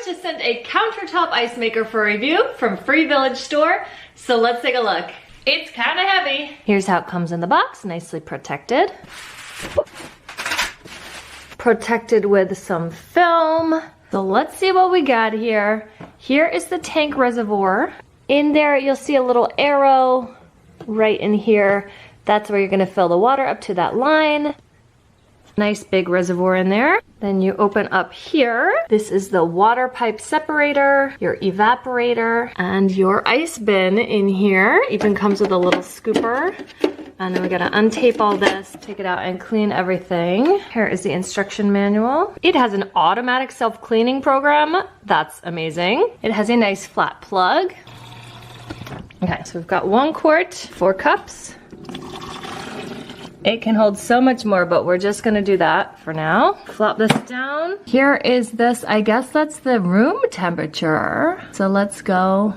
just sent a countertop ice maker for review from Free Village Store, so let's take a look. It's kind of heavy. Here's how it comes in the box, nicely protected. Protected with some film. So let's see what we got here. Here is the tank reservoir. In there, you'll see a little arrow right in here. That's where you're gonna fill the water up to that line. Nice big reservoir in there. Then you open up here. This is the water pipe separator, your evaporator, and your ice bin in here. Even comes with a little scooper. And then we gotta untape all this, take it out and clean everything. Here is the instruction manual. It has an automatic self-cleaning program. That's amazing. It has a nice flat plug. Okay, so we've got 1 quart, 4 cups. It can hold so much more, but we're just gonna do that for now. Flop this down. Here is this, I guess that's the room temperature. So let's go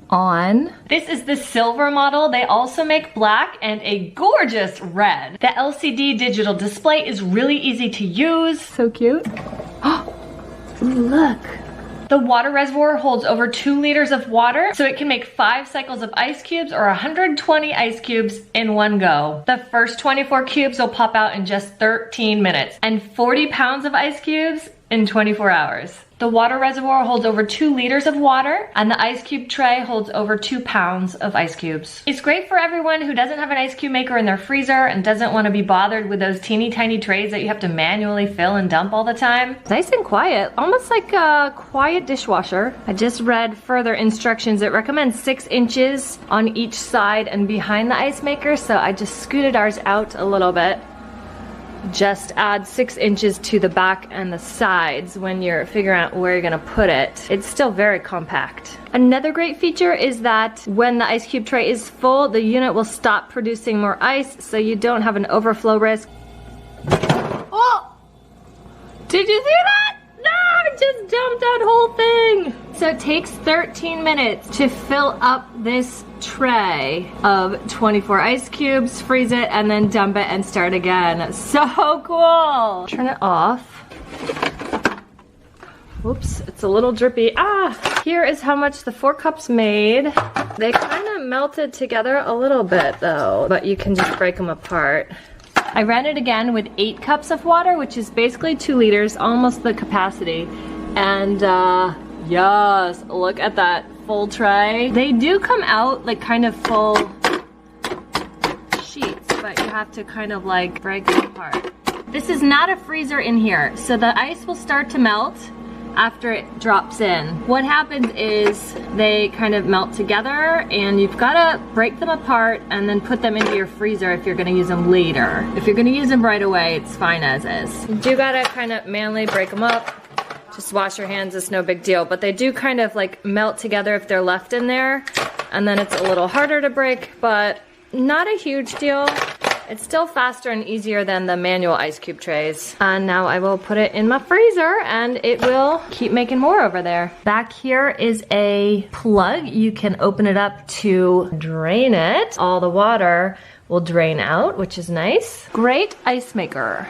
on. This is the silver model. They also make black and a gorgeous red. The LCD digital display is really easy to use. So cute. Oh, look. The water reservoir holds over 2 liters of water, so it can make 5 cycles of ice cubes or 120 ice cubes in one go. The first 24 cubes will pop out in just 13 minutes, and 40 pounds of ice cubes in 24 hours. The water reservoir holds over 2 liters of water, and the ice cube tray holds over 2 pounds of ice cubes. It's great for everyone who doesn't have an ice cube maker in their freezer and doesn't want to be bothered with those teeny tiny trays that you have to manually fill and dump all the time. Nice and quiet, almost like a quiet dishwasher. I just read further instructions. It recommends 6 inches on each side and behind the ice maker, so I just scooted ours out a little bit. Just add 6 inches to the back and the sides when you're figuring out where you're gonna put it. It's still very compact. Another great feature is that when the ice cube tray is full, the unit will stop producing more ice, so you don't have an overflow risk. Oh! Did you see that? No, I just dumped that whole thing. So it takes 13 minutes to fill up this tray of 24 ice cubes, freeze it, and then dump it and start again. So cool. Turn it off. Whoops, it's a little drippy. Ah, here is how much the 4 cups made. They kind of melted together a little bit though, but you can just break them apart. I ran it again with 8 cups of water, which is basically 2 liters, almost the capacity. And yes, look at that full tray. They do come out like kind of full sheets, but you have to kind of like break it apart. This is not a freezer in here, so the ice will start to melt after it drops in. What happens is they kind of melt together, and you've got to break them apart and then put them into your freezer if you're going to use them later. If you're going to use them right away, it's fine as is. You do got to kind of manually break them up. Just wash your hands, it's no big deal. But they do kind of like melt together if they're left in there, and then it's a little harder to break, but not a huge deal. It's still faster and easier than the manual ice cube trays. And now I will put it in my freezer and it will keep making more over there. Back here is a plug. You can open it up to drain it. All the water will drain out, which is nice. Great ice maker.